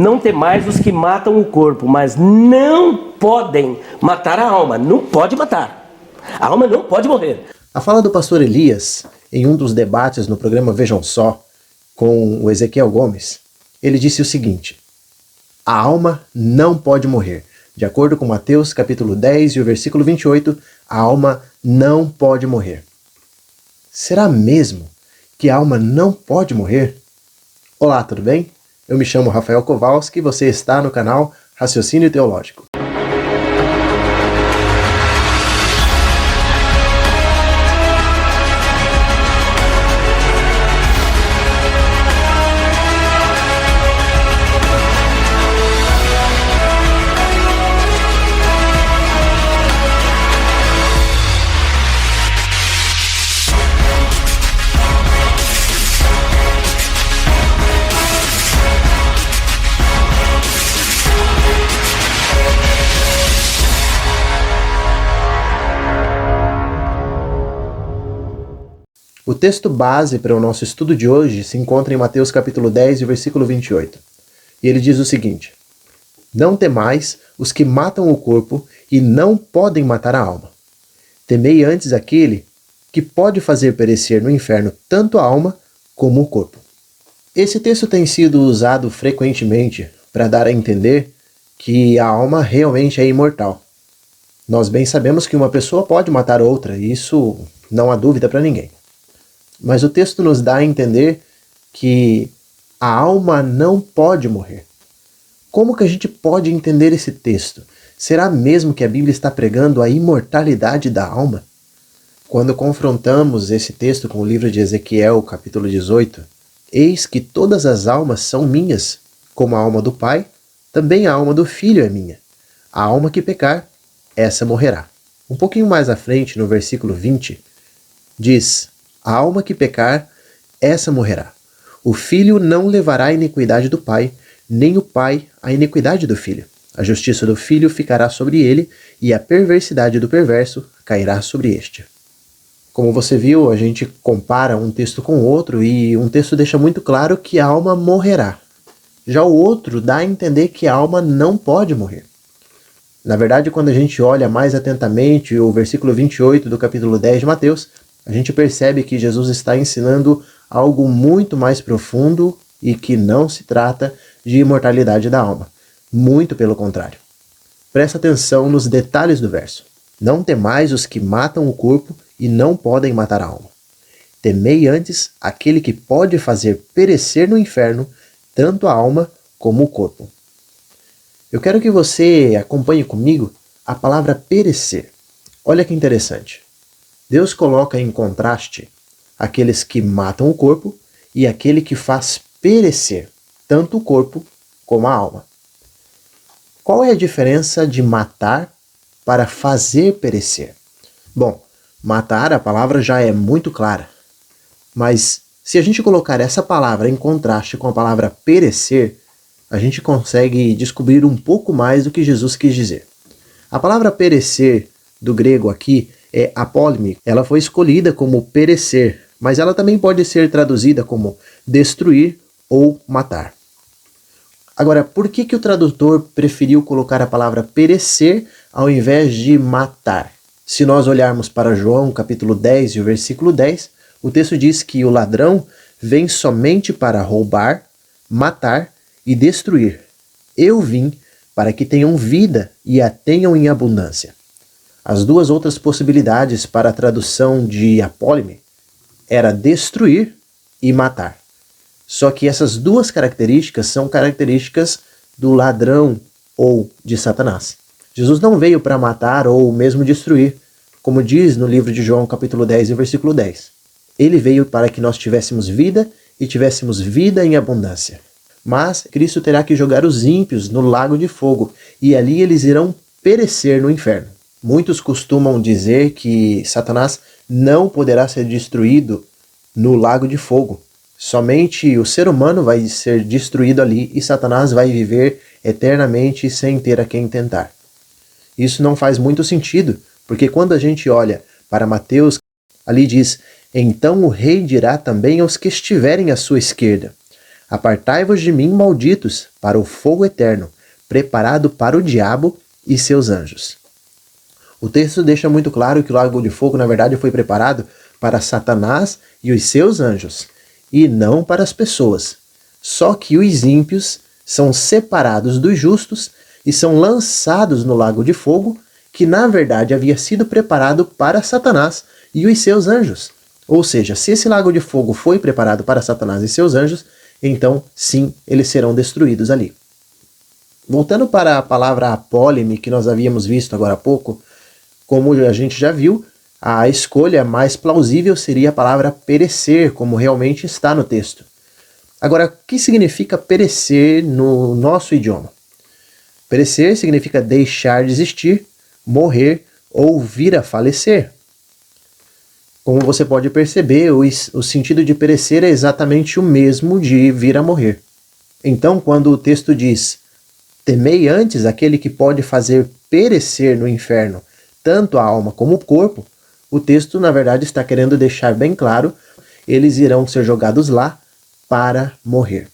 Não temais os que matam o corpo, mas não podem matar a alma. Não pode matar. A alma não pode morrer. A fala do pastor Elias, em um dos debates no programa Vejam Só, com o Ezequiel Gomes, ele disse o seguinte: a alma não pode morrer. De acordo com Mateus capítulo 10 e o versículo 28, a alma não pode morrer. Será mesmo que a alma não pode morrer? Olá, tudo bem? Eu me chamo Rafael Kowalski e você está no canal Raciocínio Teológico. O texto base para o nosso estudo de hoje se encontra em Mateus capítulo 10 e versículo 28. E ele diz o seguinte: não temais os que matam o corpo e não podem matar a alma. Temei antes aquele que pode fazer perecer no inferno tanto a alma como o corpo. Esse texto tem sido usado frequentemente para dar a entender que a alma realmente é imortal. Nós bem sabemos que uma pessoa pode matar outra, e isso não há dúvida para ninguém. Mas o texto nos dá a entender que a alma não pode morrer. Como que a gente pode entender esse texto? Será mesmo que a Bíblia está pregando a imortalidade da alma? Quando confrontamos esse texto com o livro de Ezequiel, capítulo 18, eis que todas as almas são minhas, como a alma do Pai, também a alma do Filho é minha. A alma que pecar, essa morrerá. Um pouquinho mais à frente, no versículo 20, diz: a alma que pecar, essa morrerá. O filho não levará a iniquidade do pai, nem o pai a iniquidade do filho. A justiça do filho ficará sobre ele, e a perversidade do perverso cairá sobre este. Como você viu, a gente compara um texto com o outro, e um texto deixa muito claro que a alma morrerá. Já o outro dá a entender que a alma não pode morrer. Na verdade, quando a gente olha mais atentamente o versículo 28 do capítulo 10 de Mateus, a gente percebe que Jesus está ensinando algo muito mais profundo e que não se trata de imortalidade da alma. Muito pelo contrário. Presta atenção nos detalhes do verso. Não temais os que matam o corpo e não podem matar a alma. Temei antes aquele que pode fazer perecer no inferno tanto a alma como o corpo. Eu quero que você acompanhe comigo a palavra perecer. Olha que interessante. Deus coloca em contraste aqueles que matam o corpo e aquele que faz perecer tanto o corpo como a alma. Qual é a diferença de matar para fazer perecer? Bom, matar, a palavra já é muito clara, mas se a gente colocar essa palavra em contraste com a palavra perecer, a gente consegue descobrir um pouco mais do que Jesus quis dizer. A palavra perecer, do grego aqui, é apólime. Ela foi escolhida como perecer, mas ela também pode ser traduzida como destruir ou matar. Agora, por que o tradutor preferiu colocar a palavra perecer ao invés de matar? Se nós olharmos para João capítulo 10 e o versículo 10, o texto diz que o ladrão vem somente para roubar, matar e destruir. Eu vim para que tenham vida e a tenham em abundância. As duas outras possibilidades para a tradução de apólime era destruir e matar. Só que essas duas características são características do ladrão ou de Satanás. Jesus não veio para matar ou mesmo destruir, como diz no livro de João capítulo 10 e versículo 10. Ele veio para que nós tivéssemos vida e tivéssemos vida em abundância. Mas Cristo terá que jogar os ímpios no lago de fogo, e ali eles irão perecer no inferno. Muitos costumam dizer que Satanás não poderá ser destruído no lago de fogo. Somente o ser humano vai ser destruído ali e Satanás vai viver eternamente sem ter a quem tentar. Isso não faz muito sentido, porque quando a gente olha para Mateus, ali diz: então o rei dirá também aos que estiverem à sua esquerda: Apartai-vos de mim, malditos, para o fogo eterno, preparado para o diabo e seus anjos. O texto deixa muito claro que o lago de fogo, na verdade, foi preparado para Satanás e os seus anjos, e não para as pessoas. Só que os ímpios são separados dos justos e são lançados no lago de fogo, que na verdade havia sido preparado para Satanás e os seus anjos. Ou seja, se esse lago de fogo foi preparado para Satanás e seus anjos, então sim, eles serão destruídos ali. Voltando para a palavra apólime que nós havíamos visto agora há pouco, como a gente já viu, a escolha mais plausível seria a palavra perecer, como realmente está no texto. Agora, o que significa perecer no nosso idioma? Perecer significa deixar de existir, morrer ou vir a falecer. Como você pode perceber, o sentido de perecer é exatamente o mesmo de vir a morrer. Então, quando o texto diz: temei antes aquele que pode fazer perecer no inferno tanto a alma como o corpo, o texto, na verdade, está querendo deixar bem claro, eles irão ser jogados lá para morrer.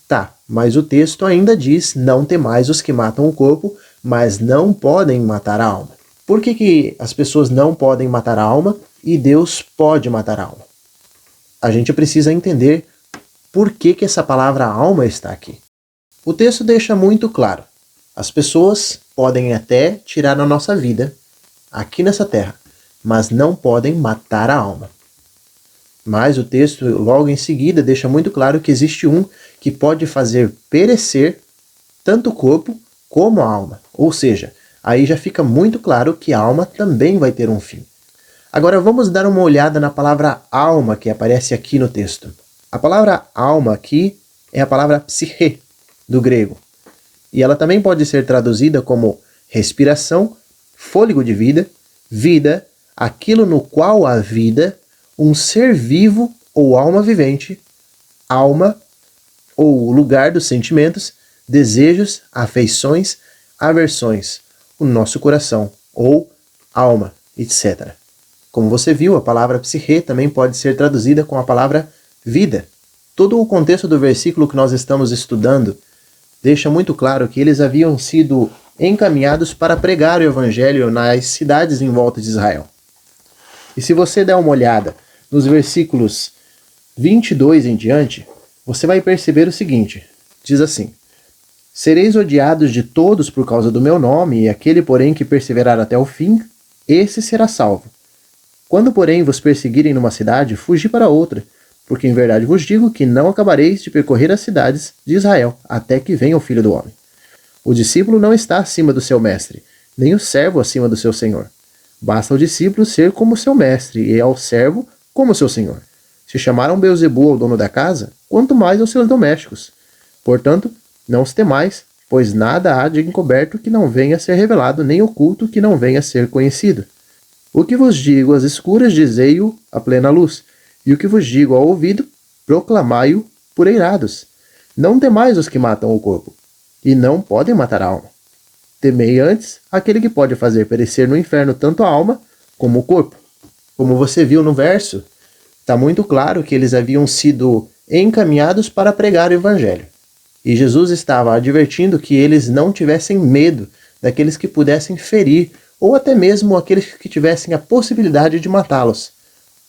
Tá, mas o texto ainda diz: não temais os que matam o corpo, mas não podem matar a alma. Por que as pessoas não podem matar a alma e Deus pode matar a alma? A gente precisa entender por que essa palavra alma está aqui. O texto deixa muito claro: as pessoas podem até tirar a nossa vida aqui nessa terra, mas não podem matar a alma. Mas o texto, logo em seguida, deixa muito claro que existe um que pode fazer perecer tanto o corpo como a alma. Ou seja, aí já fica muito claro que a alma também vai ter um fim. Agora vamos dar uma olhada na palavra alma que aparece aqui no texto. A palavra alma aqui é a palavra psiche, do grego. E ela também pode ser traduzida como respiração, fôlego de vida, vida, aquilo no qual há vida, um ser vivo ou alma vivente, alma, ou lugar dos sentimentos, desejos, afeições, aversões, o nosso coração, ou alma, etc. Como você viu, a palavra psiche também pode ser traduzida com a palavra vida. Todo o contexto do versículo que nós estamos estudando deixa muito claro que eles haviam sido encaminhados para pregar o evangelho nas cidades em volta de Israel. E se você der uma olhada nos versículos 22 em diante, você vai perceber o seguinte: diz assim: sereis odiados de todos por causa do meu nome, e aquele, porém, que perseverar até o fim, esse será salvo. Quando, porém, vos perseguirem numa cidade, fugi para outra, porque em verdade vos digo que não acabareis de percorrer as cidades de Israel, até que venha o Filho do Homem. O discípulo não está acima do seu mestre, nem o servo acima do seu senhor. Basta ao discípulo ser como seu mestre, e ao servo como seu senhor. Se chamaram Beelzebul ao dono da casa, quanto mais aos seus domésticos. Portanto, não os temais, pois nada há de encoberto que não venha a ser revelado, nem oculto que não venha a ser conhecido. O que vos digo às escuras, dizei-o à plena luz, e o que vos digo ao ouvido, proclamai-o por eirados. Não temais os que matam o corpo, e não podem matar a alma. Temei antes aquele que pode fazer perecer no inferno tanto a alma como o corpo. Como você viu no verso, está muito claro que eles haviam sido encaminhados para pregar o evangelho. E Jesus estava advertindo que eles não tivessem medo daqueles que pudessem ferir, ou até mesmo aqueles que tivessem a possibilidade de matá-los.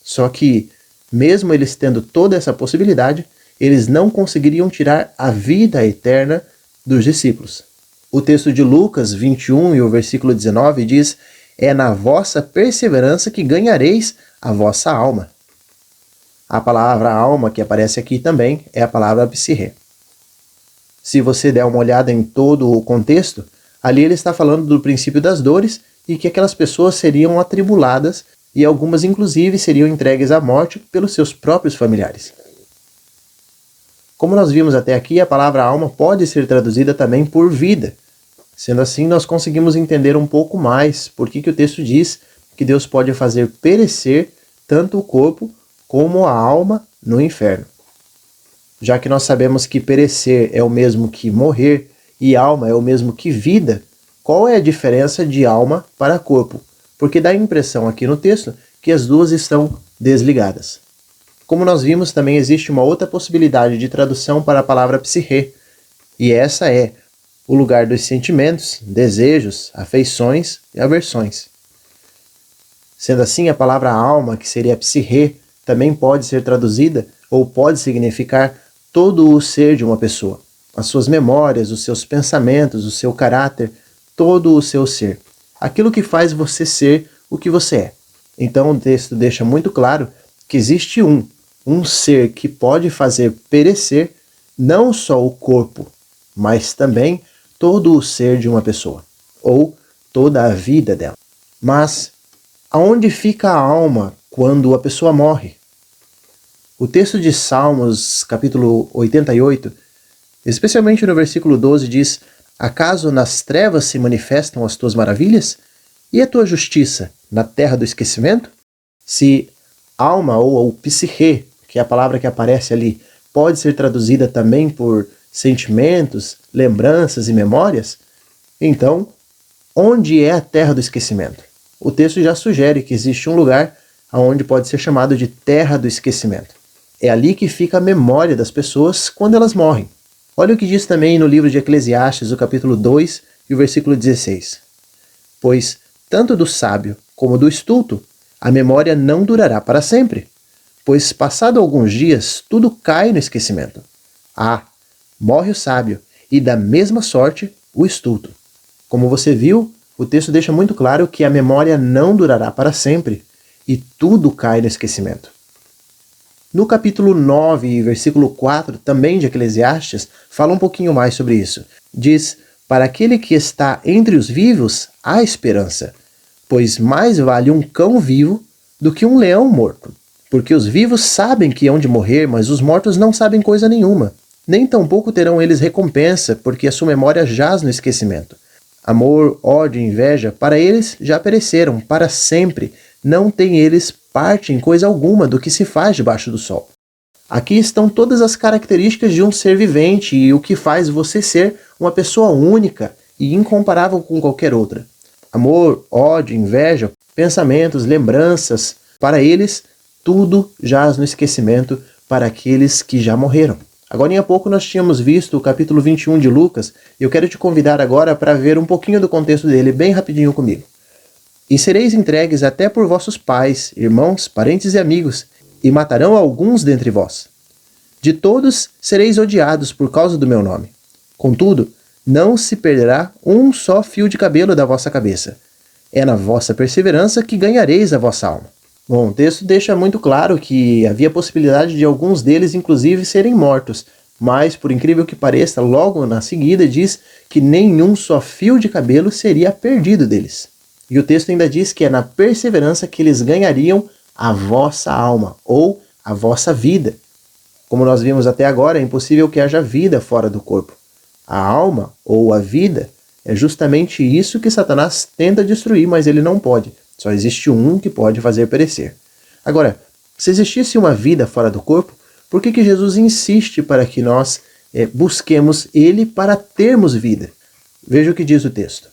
Só que, mesmo eles tendo toda essa possibilidade, eles não conseguiriam tirar a vida eterna dos discípulos. O texto de Lucas 21 e o versículo 19 diz: é na vossa perseverança que ganhareis a vossa alma. A palavra alma que aparece aqui também é a palavra psiche. Se você der uma olhada em todo o contexto, ali ele está falando do princípio das dores e que aquelas pessoas seriam atribuladas e algumas inclusive seriam entregues à morte pelos seus próprios familiares. Como nós vimos até aqui, a palavra alma pode ser traduzida também por vida. Sendo assim, nós conseguimos entender um pouco mais por que o texto diz que Deus pode fazer perecer tanto o corpo como a alma no inferno. Já que nós sabemos que perecer é o mesmo que morrer e alma é o mesmo que vida, qual é a diferença de alma para corpo? Porque dá a impressão aqui no texto que as duas estão desligadas. Como nós vimos, também existe uma outra possibilidade de tradução para a palavra psique, e essa é o lugar dos sentimentos, desejos, afeições e aversões. Sendo assim, a palavra alma, que seria psique, também pode ser traduzida ou pode significar todo o ser de uma pessoa. As suas memórias, os seus pensamentos, o seu caráter, todo o seu ser. Aquilo que faz você ser o que você é. Então o texto deixa muito claro que existe um ser que pode fazer perecer não só o corpo, mas também todo o ser de uma pessoa, ou toda a vida dela. Mas aonde fica a alma quando a pessoa morre? O texto de Salmos, capítulo 88, especialmente no versículo 12, diz: acaso nas trevas se manifestam as tuas maravilhas? E a tua justiça na terra do esquecimento? Se alma ou psique, que é a palavra que aparece ali, pode ser traduzida também por sentimentos, lembranças e memórias, então, onde é a terra do esquecimento? O texto já sugere que existe um lugar onde pode ser chamado de terra do esquecimento. É ali que fica a memória das pessoas quando elas morrem. Olha o que diz também no livro de Eclesiastes, o capítulo 2 e o versículo 16. Pois tanto do sábio como do estulto a memória não durará para sempre, pois passado alguns dias tudo cai no esquecimento. Morre o sábio, e da mesma sorte o estulto. Como você viu, o texto deixa muito claro que a memória não durará para sempre, e tudo cai no esquecimento. No capítulo 9, versículo 4, também de Eclesiastes, fala um pouquinho mais sobre isso. Diz: para aquele que está entre os vivos, há esperança, pois mais vale um cão vivo do que um leão morto. Porque os vivos sabem que hão de morrer, mas os mortos não sabem coisa nenhuma. Nem tampouco terão eles recompensa, porque a sua memória jaz no esquecimento. Amor, ódio e inveja, para eles já pereceram, para sempre. Não têm eles parte em coisa alguma do que se faz debaixo do sol. Aqui estão todas as características de um ser vivente e o que faz você ser uma pessoa única e incomparável com qualquer outra. Amor, ódio, inveja, pensamentos, lembranças, para eles tudo jaz no esquecimento para aqueles que já morreram. Agora, há pouco nós tínhamos visto o capítulo 21 de Lucas e eu quero te convidar agora para ver um pouquinho do contexto dele bem rapidinho comigo. E sereis entregues até por vossos pais, irmãos, parentes e amigos, e matarão alguns dentre vós. De todos sereis odiados por causa do meu nome. Contudo, não se perderá um só fio de cabelo da vossa cabeça. É na vossa perseverança que ganhareis a vossa alma. Bom, o texto deixa muito claro que havia possibilidade de alguns deles, inclusive, serem mortos, mas, por incrível que pareça, logo na seguida diz que nenhum só fio de cabelo seria perdido deles. E o texto ainda diz que é na perseverança que eles ganhariam a vossa alma, ou a vossa vida. Como nós vimos até agora, é impossível que haja vida fora do corpo. A alma, ou a vida, é justamente isso que Satanás tenta destruir, mas ele não pode. Só existe um que pode fazer perecer. Agora, se existisse uma vida fora do corpo, por que Jesus insiste para que nós busquemos ele para termos vida? Veja o que diz o texto.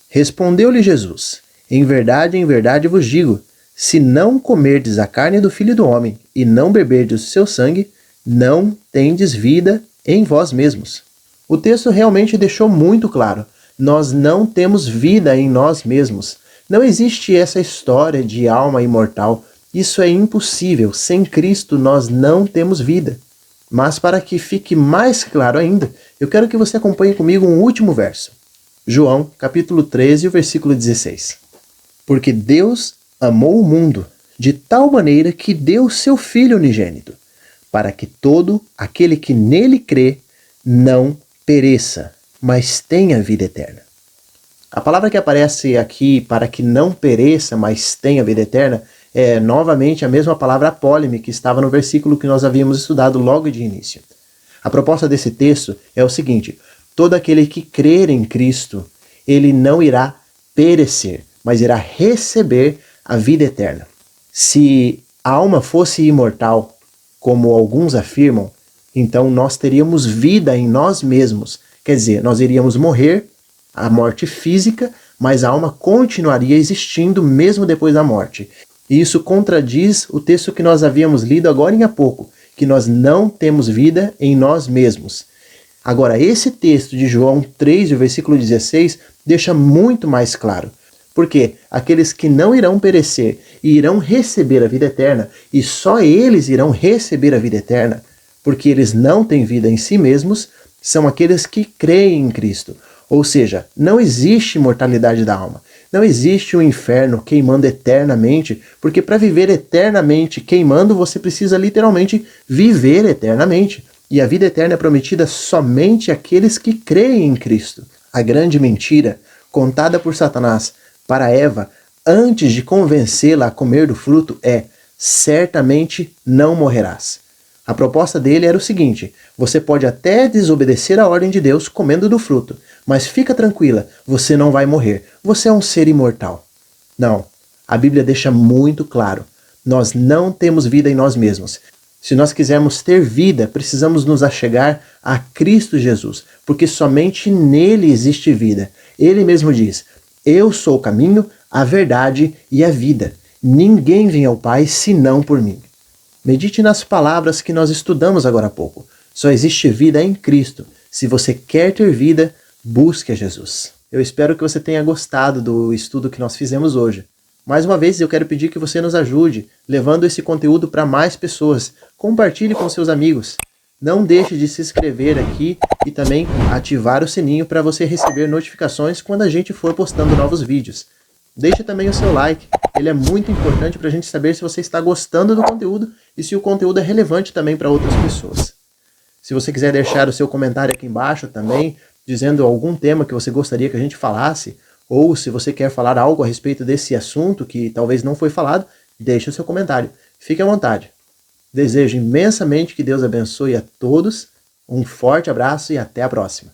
Respondeu-lhe Jesus: em verdade vos digo, se não comerdes a carne do Filho do Homem e não beberdes o seu sangue, não tendes vida em vós mesmos. O texto realmente deixou muito claro. Nós não temos vida em nós mesmos. Não existe essa história de alma imortal. Isso é impossível. Sem Cristo nós não temos vida. Mas para que fique mais claro ainda, eu quero que você acompanhe comigo um último verso. João, capítulo 13, versículo 16. Porque Deus amou o mundo de tal maneira que deu seu Filho unigênito, para que todo aquele que nele crê não pereça, mas tenha vida eterna. A palavra que aparece aqui, para que não pereça, mas tenha vida eterna, é novamente a mesma palavra apólime que estava no versículo que nós havíamos estudado logo de início. A proposta desse texto é o seguinte: todo aquele que crer em Cristo, ele não irá perecer, mas irá receber a vida eterna. Se a alma fosse imortal, como alguns afirmam, então nós teríamos vida em nós mesmos. Quer dizer, nós iríamos morrer, a morte física, mas a alma continuaria existindo mesmo depois da morte. E isso contradiz o texto que nós havíamos lido agora há pouco, que nós não temos vida em nós mesmos. Agora, esse texto de João 3, o versículo 16, deixa muito mais claro. Porque aqueles que não irão perecer e irão receber a vida eterna, e só eles irão receber a vida eterna, porque eles não têm vida em si mesmos, são aqueles que creem em Cristo. Ou seja, não existe mortalidade da alma. Não existe um inferno queimando eternamente, porque para viver eternamente queimando, você precisa literalmente viver eternamente. E a vida eterna é prometida somente àqueles que creem em Cristo. A grande mentira contada por Satanás para Eva, antes de convencê-la a comer do fruto, é: certamente não morrerás. A proposta dele era o seguinte: você pode até desobedecer a ordem de Deus comendo do fruto, mas fica tranquila, você não vai morrer, você é um ser imortal. Não, a Bíblia deixa muito claro, nós não temos vida em nós mesmos. Se nós quisermos ter vida, precisamos nos achegar a Cristo Jesus, porque somente nele existe vida. Ele mesmo diz: eu sou o caminho, a verdade e a vida. Ninguém vem ao Pai senão por mim. Medite nas palavras que nós estudamos agora há pouco. Só existe vida em Cristo. Se você quer ter vida, busque a Jesus. Eu espero que você tenha gostado do estudo que nós fizemos hoje. Mais uma vez, eu quero pedir que você nos ajude, levando esse conteúdo para mais pessoas. Compartilhe com seus amigos. Não deixe de se inscrever aqui e também ativar o sininho para você receber notificações quando a gente for postando novos vídeos. Deixe também o seu like, ele é muito importante para a gente saber se você está gostando do conteúdo e se o conteúdo é relevante também para outras pessoas. Se você quiser deixar o seu comentário aqui embaixo também, dizendo algum tema que você gostaria que a gente falasse, ou se você quer falar algo a respeito desse assunto que talvez não foi falado, deixe o seu comentário. Fique à vontade. Desejo imensamente que Deus abençoe a todos, um forte abraço e até a próxima.